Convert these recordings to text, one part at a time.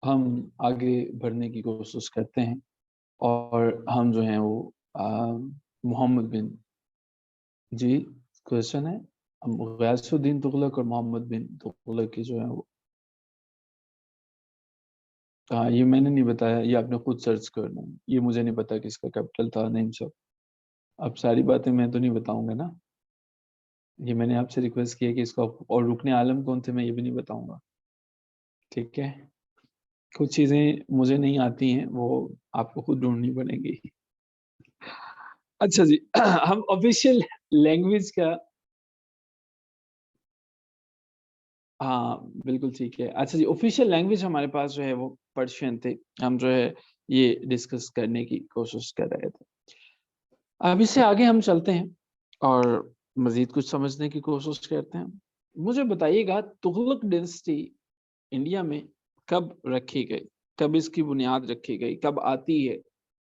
हम आगे बढ़ने की कोशिश करते हैं और हम जो हैं वो मोहम्मद बिन जी क्वेश्चन है गयासुद्दीन तुगलक और मोहम्मद बिन तुगलक की जो है वो ये मैंने नहीं बताया, ये आपने खुद सर्च करना है। ये मुझे नहीं पता किसका कैपिटल था, नेम सब। अब सारी बातें मैं तो नहीं बताऊंगा ना। ये मैंने आपसे रिक्वेस्ट किया कि इसका, और रुकने आलम कौन थे मैं ये भी नहीं बताऊंगा। ठीक है, कुछ चीजें मुझे नहीं आती हैं, वो आपको खुद ढूंढनी पड़ेंगी। अच्छा जी हम ऑफिशियल लैंग्वेज का, हाँ बिल्कुल ठीक है। अच्छा जी, ऑफिशियल लैंग्वेज हमारे पास जो है वो पर्शियन थे। हम जो है ये डिस्कस करने की कोशिश कर रहे थे। अब इससे आगे हम चलते हैं और मजीद कुछ समझने की कोशिश करते हैं। मुझे बताइएगा तुगलक डिनेस्टी इंडिया में कब रखी गई, कब इसकी बुनियाद रखी गई, कब आती है?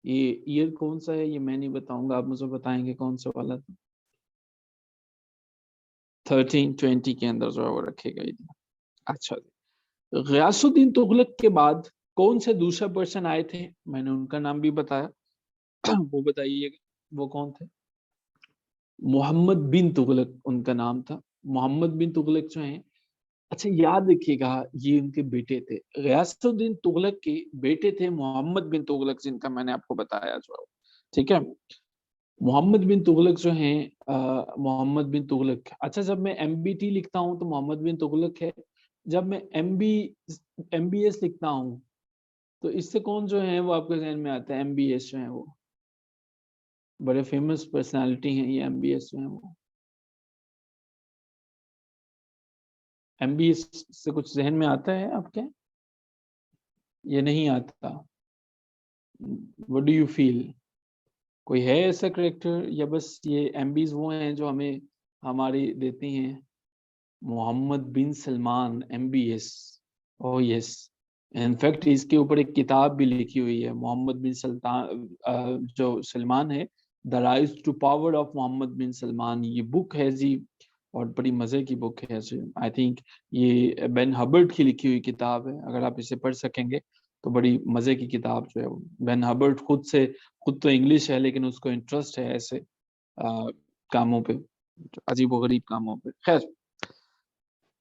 ये ईयर कौन सा है ये मैं नहीं बताऊंगा, आप मुझे बताएंगे कौन सा वाला था। 1320 के अंदर जो है वो रखी गई थी। अच्छा, गयासुद्दीन तुगलक के बाद कौन से दूसरे पर्सन आए थे? मैंने उनका नाम भी बताया वो बताइएगा, वो कौन थे? मोहम्मद बिन तुगलक उनका नाम था। मोहम्मद बिन तुगलक जो है, अच्छा याद रखिएगा, ये उनके बेटे थे। गयासुद्दीन तुगलक के बेटे थे मोहम्मद बिन तुगलक, जिनका मैंने आपको बताया जो है। ठीक है, मोहम्मद बिन तुगलक जो हैं, मोहम्मद बिन तुगलक। अच्छा, जब मैं MBT लिखता हूँ तो मोहम्मद बिन तुगलक है। जब मैं MBS लिखता हूँ तो इससे कौन जो है वो आपके जहन में आता है? MBS जो है वो बड़े फेमस पर्सनालिटी हैं, ये MBS जो है वो। MBS से कुछ जहन में आता है आपके? ये नहीं आता? What do you feel? कोई है ऐसा करेक्टर, या बस ये MBs वो हैं जो हमें हमारी देती हैं? Mohammed bin Salman, MBS। Oh yes, in fact इसके ऊपर एक किताब भी लिखी हुई है, मोहम्मद बिन सल्तान, जो सलमान है, the rise to power of Mohammed bin Salman, ये बुक है जी। और बड़ी मजे की बुक है जी। आई थिंक ये बेन हबर्ट की लिखी हुई किताब है, अगर आप इसे पढ़ सकेंगे तो बड़ी मजे की किताब जो है वो। बेन हबर्ट खुद तो इंग्लिश है, लेकिन उसको इंटरेस्ट है ऐसे कामों पे, अजीबो गरीब कामों पे। खैर,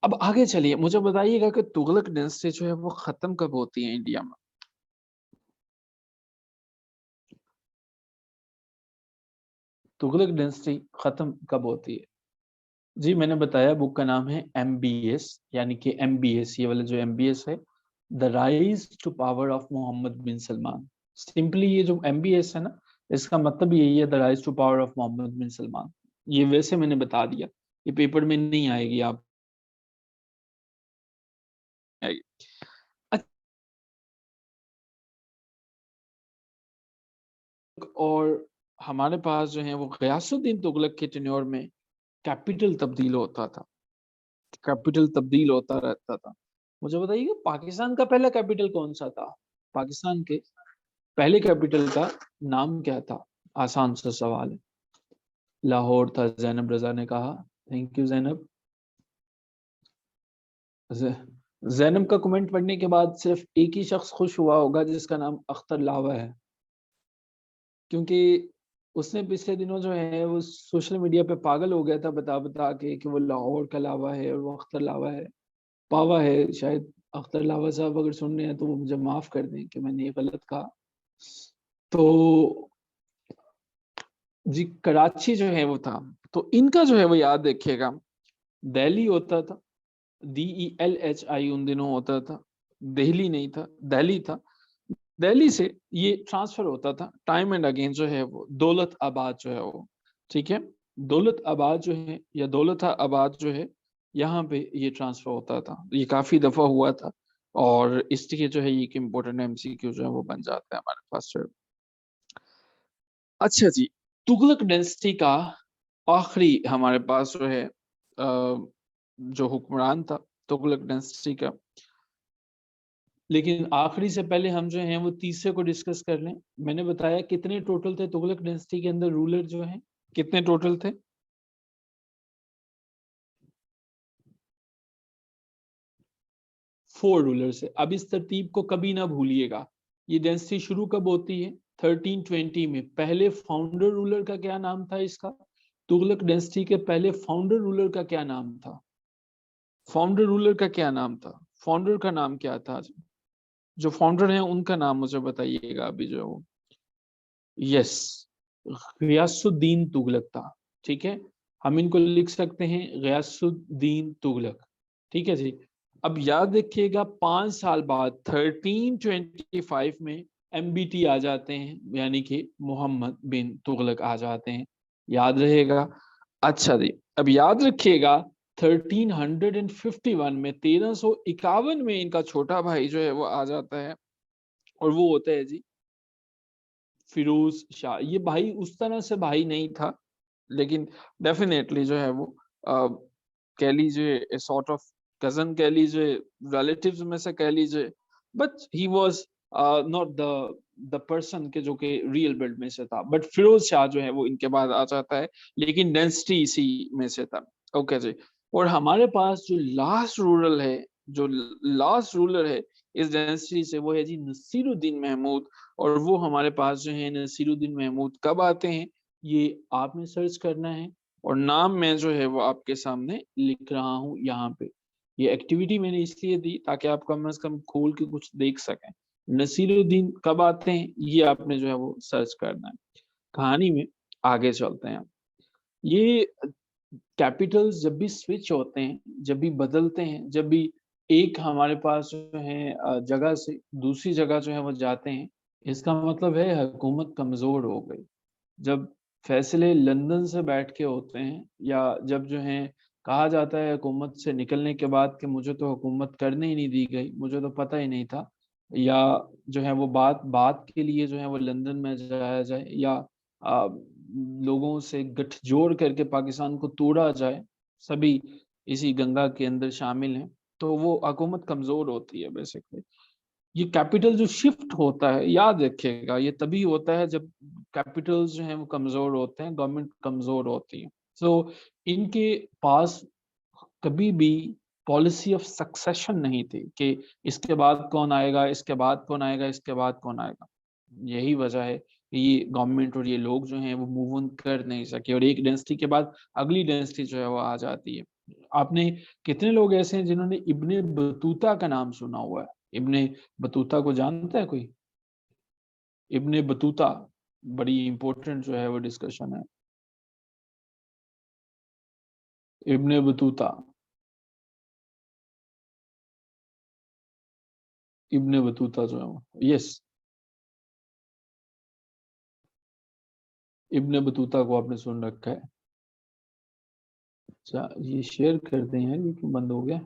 अब आगे चलिए, मुझे बताइएगा कि तुगलक डायनेस्टी जो है वो खत्म कब होती है इंडिया में? तुगलक डायनेस्टी खत्म कब होती है? जी मैंने बताया, बुक का नाम है MBS, यानी कि MBS, ये वाला जो MBS है, the rise to power of Mohammed bin Salman. Simply ये जो MBS है ना, इसका मतलब यही है, the rise to power of Mohammed bin Salman. ये वैसे मैंने बता दिया, ये पेपर में नहीं आएगी, आप आएगी। और हमारे पास जो है वो गयासुद्दीन तुगलक के टेन्योर में कैपिटल तब्दील होता था, कैपिटल तब्दील होता रहता था। मुझे बताइए पाकिस्तान का पहला कैपिटल कौन सा था? पाकिस्तान के पहले कैपिटल का नाम क्या था? आसान सा सवाल है। लाहौर था, जैनब रजा ने कहा। Thank you Zainab. जैनब का कमेंट पढ़ने के बाद सिर्फ एक ही शख्स खुश हुआ होगा, जिसका नाम अख्तर लावा है, क्योंकि उसने पिछले दिनों जो है वो सोशल मीडिया पे पागल हो गया था बता बता के कि वो लाहौर का लावा है और वो अख्तर लावा है, पावा है शायद। अख्तर लावा साहब अगर सुन रहे हैं तो वो मुझे माफ कर दें कि मैंने ये गलत कहा। तो जी कराची जो है वो था, तो इनका जो है वो याद रखिएगा, दिल्ली होता था, DELHI उन दिनों होता था, दिल्ली नहीं था, दिल्ली था। दिल्ली से ये ट्रांसफर होता था टाइम एंड अगेन जो है वो दौलत आबाद जो है वो। ठीक है, दौलत आबाद जो है या दौलत आबाद जो है, यहाँ पे ये ट्रांसफर होता था, ये काफी दफा हुआ था। और इसलिए जो है ये एक इम्पोर्टेंट MCQ जो है वो बन जाता है हमारे पास जो है। अच्छा जी, तुगलक डायनेस्टी का आखिरी हमारे पास जो है जो हुक्मरान था तुगलक डायनेस्टी का, लेकिन आखिरी से पहले हम जो हैं वो तीसरे को डिस्कस कर लें। मैंने बताया कितने टोटल थे तुगलक डायनेस्टी के अंदर रूलर जो हैं, कितने टोटल थे? 4 रूलर से। अब इस तरतीब को कभी ना भूलिएगा। ये डेंसिटी शुरू कब होती है? 1320 में। पहले फाउंडर रूलर का क्या नाम था इसका? तुगलक डेंसिटी के पहले फाउंडर रूलर का क्या नाम था? फाउंडर रूलर का क्या नाम था? फाउंडर का नाम क्या था? जो फाउंडर हैं उनका नाम मुझे बताइएगा अभी जो वो। यस, गयासुद्दीन तुगलक था। ठीक है, हम इनको लिख सकते हैं गयासुद्दीन तुगलक। ठीक है जी। अब याद रखिएगा 5 साल बाद 1325 में एमबीटी आ जाते हैं, यानी कि मोहम्मद बिन तुगलक आ जाते हैं। याद रहेगा। अच्छा जी, अब याद रखिएगा 1351 में 1351 में इनका छोटा भाई जो है वो आ जाता है, और वो होता है जी फिरोज शाह। ये भाई उस तरह से भाई नहीं था, लेकिन डेफिनेटली जो है वो कह लीजिए सॉर्ट ऑफ कजन कह लीजिए, रिलेटिव्स में से कह लीजिए, but he was not the person के जो कि रियल ब्लड में से था। बट फिरोज शाह जो है वो इनके बाद आ जाता है, लेकिन डेंसिटी इसी में से था। ओके जी। और हमारे पास जो लास्ट रूरल है, जो लास्ट रूलर है इस डेंसिटी से, वो है जी नसीरुद्दीन महमूद। और वो हमारे पास जो है नसीरुद्दीन महमूद कब आते हैं, ये आपने सर्च करना है, और नाम मैं जो है वो आपके सामने लिख रहा हूँ यहाँ पे। ये एक्टिविटी मैंने इसलिए दी ताकि आप कम से कम खोल के कुछ देख सकें। नसीरुद्दीन कब आते हैं ये आपने जो है वो सर्च करना है। कहानी में आगे चलते हैं। ये कैपिटल्स जब भी स्विच होते हैं, जब भी बदलते हैं, जब भी एक हमारे पास जो है जगह से दूसरी जगह जो है वो जाते हैं, इसका मतलब है हुकूमत कमजोर हो गई। जब फैसले लंदन से बैठ के होते हैं, या जब जो है कहा जाता है हुकूमत से निकलने के बाद कि मुझे तो हुकूमत करने ही नहीं दी गई, मुझे तो पता ही नहीं था, या जो है वो बात बात के लिए जो है वो लंदन में जाया जाए, या लोगों से गठजोड़ करके पाकिस्तान को तोड़ा जाए, सभी इसी गंगा के अंदर शामिल हैं, तो वो हुकूमत कमजोर होती है बेसिकली। ये कैपिटल जो शिफ्ट होता है, याद रखिएगा, ये तभी होता है जब कैपिटल्स जो हैं वो कमजोर होते हैं, गवर्नमेंट कमजोर होती है। सो इनके पास कभी भी पॉलिसी ऑफ सक्सेशन नहीं थी कि इसके बाद कौन आएगा, इसके बाद कौन आएगा, इसके बाद कौन आएगा। यही वजह है कि ये गवर्नमेंट और ये लोग जो हैं वो मूव ऑन कर नहीं सके, और एक डेंसिटी के बाद अगली डेंसिटी जो है वो आ जाती है। आपने कितने लोग ऐसे हैं जिन्होंने इब्ने बतूता का नाम सुना हुआ है? इब्ने बतूता को जानता है कोई? इब्ने बतूता बड़ी इंपॉर्टेंट जो है वो डिस्कशन है। इब्ने बतूता, इब्ने बतूता जो है वो, यस, इब्ने बतूता को आपने सुन रखा है। अच्छा, ये शेयर करते हैं, ये क्यों बंद हो गया?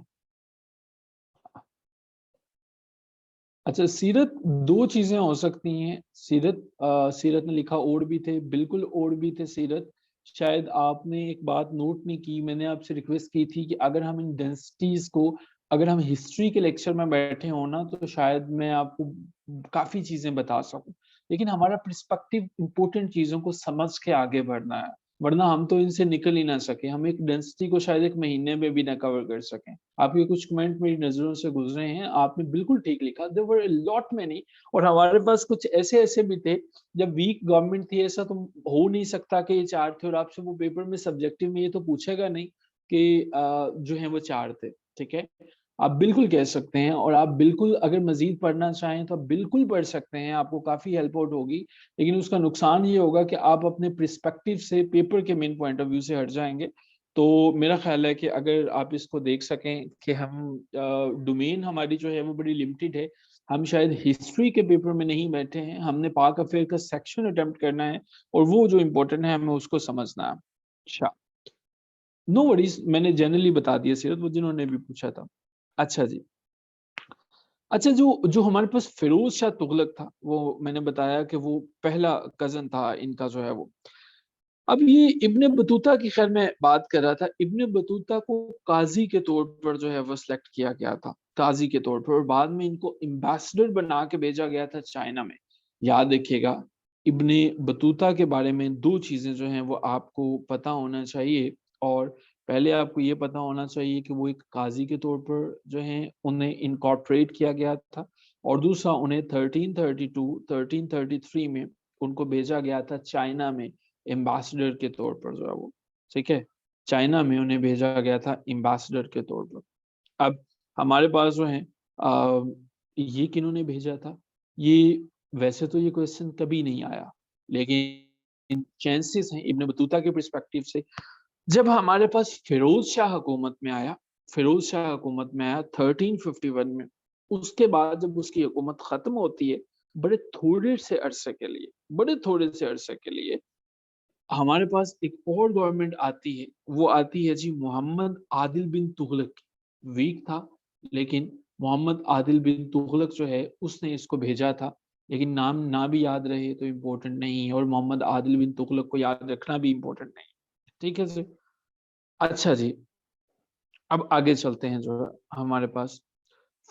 अच्छा, सीरत दो चीजें हो सकती हैं। सीरत ने लिखा और भी थे, बिल्कुल और भी थे सीरत। शायद आपने एक बात नोट नहीं की, मैंने आपसे रिक्वेस्ट की थी कि अगर हम इन डेंसिटीज को, अगर हम हिस्ट्री के लेक्चर में बैठे हो ना, तो शायद मैं आपको काफी चीजें बता सकूं। लेकिन हमारा पर्सपेक्टिव इंपॉर्टेंट चीजों को समझ के आगे बढ़ना है, वरना हम तो इनसे निकल ही ना सके। हम एक डेंसिटी को शायद एक महीने में भी ना कवर कर सकें। आपके कुछ कमेंट मेरी नजरों से गुजरे हैं, आपने बिल्कुल ठीक लिखा, देयर वर लॉट मैनी। और हमारे पास कुछ ऐसे ऐसे भी थे, जब वीक गवर्नमेंट थी, ऐसा तो हो नहीं सकता कि ये चार थे, और आपसे वो पेपर में सब्जेक्टिव में ये तो पूछेगा नहीं कि जो है वो चार थे। ठीक है, आप बिल्कुल कह सकते हैं, और आप बिल्कुल अगर मजीद पढ़ना चाहें तो आप बिल्कुल पढ़ सकते हैं, आपको काफी हेल्प आउट होगी। लेकिन उसका नुकसान ये होगा कि आप अपने प्रिस्पेक्टिव से, पेपर के मेन पॉइंट ऑफ व्यू से हट जाएंगे। तो मेरा ख्याल है कि अगर आप इसको देख सकें कि हम डोमेन हमारी जो है वो बड़ी लिमिटेड है, हम शायद हिस्ट्री के पेपर में नहीं बैठे हैं, हमने पाक अफेयर का सेक्शन अटेम्प्ट करना है, और वो जो इम्पोर्टेंट है हमें उसको समझना है। अच्छा, नो वरीज, मैंने जनरली बता दिया सीरत, वो जिन्होंने भी पूछा था। अच्छा जी। अच्छा, जो जो हमारे पास फिरोज शाह तुगलक था, वो मैंने बताया कि वो पहला कजन था इनका जो है वो। अब ये इब्ने बतूता की, खैर मैं बात कर रहा था, इब्ने बतूता को काजी के तौर पर जो है वो सिलेक्ट किया गया था, काजी के तौर पर, और बाद में इनको एम्बेसडर बना के भेजा गया था चाइना में। याद रखिएगा, इब्ने बतूता के बारे में दो चीजें जो हैं वो आपको पता होना चाहिए। और पहले आपको ये पता होना चाहिए कि वो एक काजी के तौर पर जो है उन्हें इनकॉर्पोरेट किया गया था, और दूसरा उन्हें 1332 1333 में उनको भेजा गया था चाइना में एम्बेसडर के तौर पर जो है वो, ठीक है, चाइना में उन्हें भेजा गया था एम्बेसडर के तौर पर। अब हमारे पास जो है ये किन्होंने भेजा था, ये वैसे तो ये क्वेश्चन कभी नहीं आया, लेकिन चांसेस हैं इब्न बतूता के पर्सपेक्टिव से। जब हमारे पास फिरोज शाह हुकूमत में आया, फिरोज शाह हुकूमत में आया 1351 में, उसके बाद जब उसकी हुकूमत खत्म होती है, बड़े थोड़े से अरसे के लिए हमारे पास एक और गवर्नमेंट आती है, वो आती है जी मोहम्मद आदिल बिन तुगलक की। वीक था, लेकिन मोहम्मद आदिल बिन तुगलक जो है उसने इसको भेजा था, लेकिन नाम ना भी याद रहे तो इम्पोर्टेंट नहीं है, और मोहम्मद आदिल बिन तुगलक को याद रखना भी इम्पोर्टेंट नहीं है, ठीक है सर। अच्छा जी, अब आगे चलते हैं जो है हमारे पास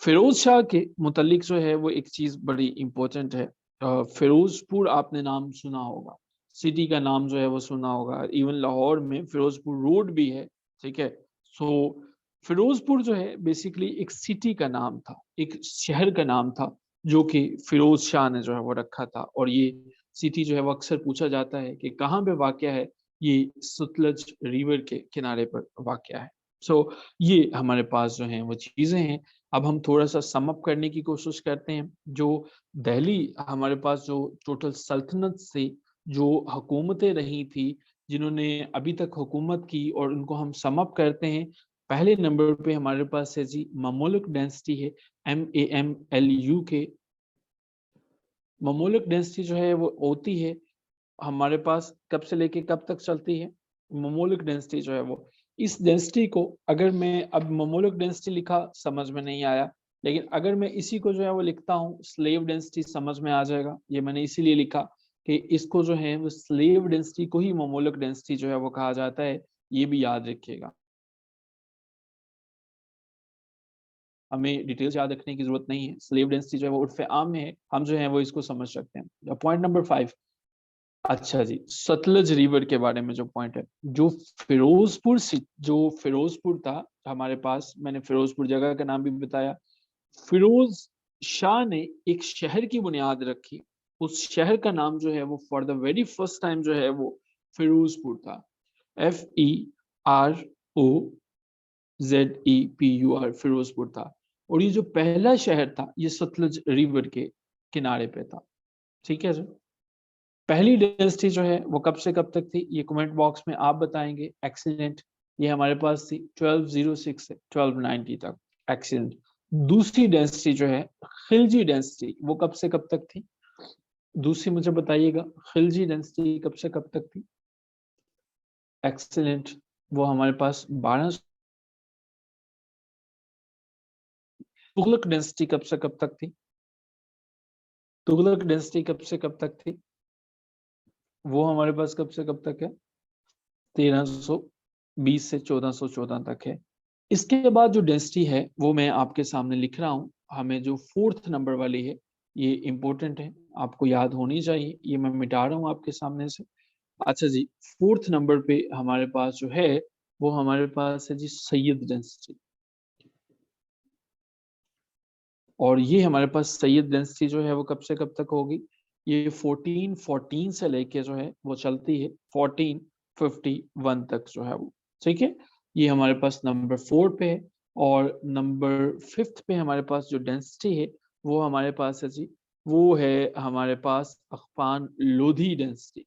फिरोज शाह के मुतालिक जो है वो एक चीज बड़ी इंपॉर्टेंट है। फिरोजपुर आपने नाम सुना होगा, सिटी का नाम जो है वो सुना होगा, इवन लाहौर में फिरोजपुर रोड भी है, ठीक है। सो फिरोजपुर जो है बेसिकली एक सिटी का नाम था, एक शहर का नाम था, जो कि फिरोज शाह ने जो है वो रखा था। और ये सिटी जो है वो अक्सर पूछा जाता है कि कहाँ पे वाक़या है, ये सतलज रिवर के किनारे पर वाक़या है। सो ये हमारे पास जो है वो चीजें हैं। अब हम थोड़ा सा सम अप करने की कोशिश करते हैं। जो दिल्ली हमारे पास जो टोटल सल्तनत से जो हुकूमतें रही थी, जिन्होंने अभी तक हुकूमत की, और उनको हम सम अप करते हैं। पहले नंबर पे हमारे पास है जी ममलुक डेंसिटी है, MAMLUK। ममलुक डेंसिटी जो है वो होती है हमारे पास कब से लेके कब तक चलती है। ममोलिक डेंसिटी जो है वो, इस डेंसिटी को अगर मैं अब ममोलिक डेंसिटी लिखा समझ में नहीं आया, लेकिन अगर मैं इसी को जो है वो लिखता हूँ स्लेव डेंसिटी समझ में आ जाएगा। ये मैंने इसीलिए लिखा कि इसको जो है वो स्लेव डेंसिटी को ही ममोलिक डेंसिटी जो है वो कहा जाता है, ये भी याद रखिएगा। हमें डिटेल्स याद रखने की जरूरत नहीं है, स्लेव डेंसिटी जो है वो उर्फ आम में है, हम जो है वो इसको समझ सकते हैं। Point number 5। अच्छा जी, सतलज रिवर के बारे में जो पॉइंट है, जो फिरोजपुर था हमारे पास, मैंने फिरोजपुर जगह का नाम भी बताया। फिरोज शाह ने एक शहर की बुनियाद रखी, उस शहर का नाम जो है वो for the very first time जो है वो फिरोजपुर था। FEROZEPUR, फिरोजपुर था। और ये जो पहला शहर था ये सतलज रिवर के किनारे पे था, ठीक है सर। पहली डेंसिटी जो है वो कब से कब तक थी, ये कमेंट बॉक्स में आप बताएंगे। एक्सीलेंट, ये हमारे पास थी 1206 से 1290 तक। एक्सीलेंट। दूसरी डेंसिटी जो है खिलजी डेंसिटी, वो कब से कब तक थी, दूसरी मुझे बताइएगा, खिलजी डेंसिटी कब से कब तक थी। एक्सीलेंट, वो हमारे पास 12। तुगलक डेंसिटी कब से कब तक थी, तुगलक डेंसिटी कब से कब तक थी, वो हमारे पास कब से कब तक है, 1320 से 1414 तक है। इसके बाद जो डेंसिटी है वो मैं आपके सामने लिख रहा हूँ, हमें जो 4th नंबर वाली है ये इंपॉर्टेंट है, आपको याद होनी चाहिए, ये मैं मिटा रहा हूँ आपके सामने से। अच्छा जी, 4th नंबर पे हमारे पास जो है वो हमारे पास है जी सैयद डेंसिटी। और ये हमारे पास सैयद डेंसिटी जो है वो कब से कब तक होगी, ये 1414 से लेके जो है वो चलती है 1451 तक जो है वो, ठीक है। ये हमारे पास नंबर 4 पे है। और नंबर 5th पे हमारे पास जो डेंसिटी है वो हमारे पास है जी, वो है हमारे पास अखफान लोधी डेंसिटी।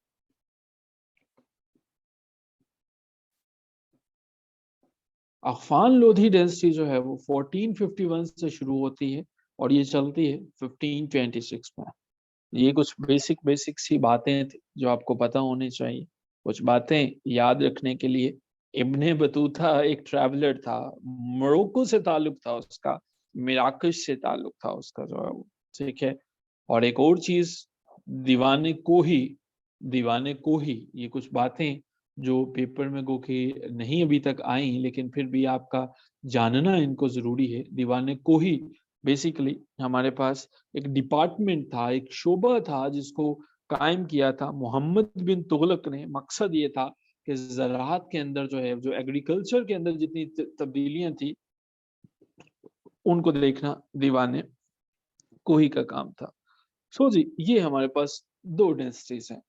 अखफान लोधी डेंसिटी जो है वो 1451 से शुरू होती है और ये चलती है 1526 में। ये कुछ बेसिक बेसिक सी बातें थी जो आपको पता होनी चाहिए, कुछ बातें याद रखने के लिए। इब्ने बतूता एक ट्रैवलर था, मोरक्को से ताल्लुक था उसका, मिराकश से ताल्लुक था उसका जो है वो, ठीक है। और एक और चीज, दीवाने को ही दीवाने को ही ये कुछ बातें जो पेपर में गो के नहीं अभी तक आई, लेकिन फिर भी आपका जानना इनको जरूरी है। दीवाने को ही बेसिकली हमारे पास एक डिपार्टमेंट था, एक शोबा था जिसको कायम किया था मोहम्मद बिन तुगलक ने। मकसद ये था कि ज़राअत के अंदर जो है, जो एग्रीकल्चर के अंदर जितनी तब्दीलियाँ थी, उनको देखना दीवाने कोही का काम था। सो जी, ये हमारे पास 2 डेंसिटीज़ हैं।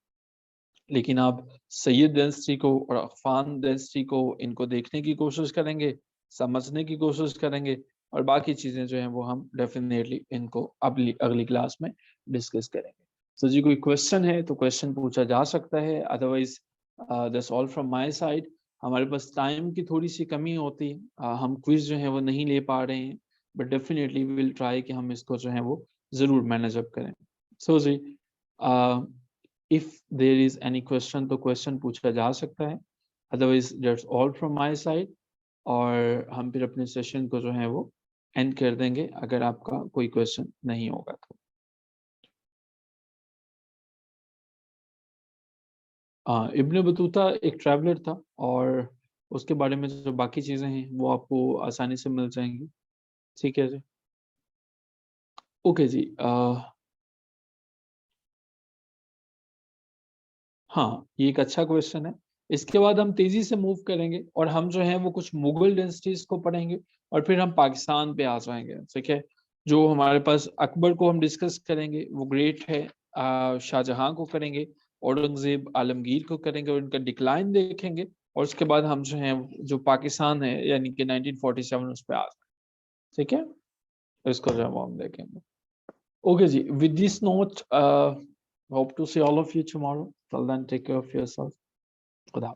लेकिन आप सैयद डेंसिटी को और अफ़ान डेंसिटी को इनको देखने की कोशिश करेंगे, समझने की कोशिश करेंगे और बाकी चीज़ें जो हैं वो हम डेफ़िनेटली इनको अगली क्लास में डिस्कस करेंगे। सो जी, कोई क्वेश्चन है तो क्वेश्चन पूछा जा सकता है, otherwise that's all from my side. हमारे पास टाइम की थोड़ी-सी कमी होती है, हम क्विज़ जो है वो नहीं ले पा रहे हैं, but definitely we will try कि हम इसको जो है वो ज़रूर मैनेज अप करें। सो जी, if there is any question तो क्वेश्चन पूछा जा सकता है, otherwise that's all from my side और हम फिर अपने सेशन को जो है वो एंड कर देंगे अगर आपका कोई क्वेश्चन नहीं होगा तो। इब्न बतूता एक ट्रैवलर था और उसके बारे में जो बाकी चीज़ें हैं वो आपको आसानी से मिल जाएंगी। ठीक है जी। ओके जी। हाँ, ये एक अच्छा क्वेश्चन है। इसके बाद हम तेज़ी से मूव करेंगे और हम जो है वो कुछ मुग़ल डायनेस्टीज़ को पढ़ेंगे और फिर हम पाकिस्तान पे आ जाएँगे, ठीक है? जो हमारे पास अकबर को हम डिस्कस करेंगे, वो ग्रेट है। शाहजहाँ को करेंगे, औरंगज़ेब, आलमगीर को करेंगे और उनका डिक्लाइन देखेंगे और उसके बाद हम जो है, जो पाकिस्तान है यानी कि 1947 उस पे आ जाएँगे, ठीक है? इसको जो है वो हम देखेंगे। Okay ji, with this note, hope to see all of you tomorrow. Till then, take care of yourself. खुदा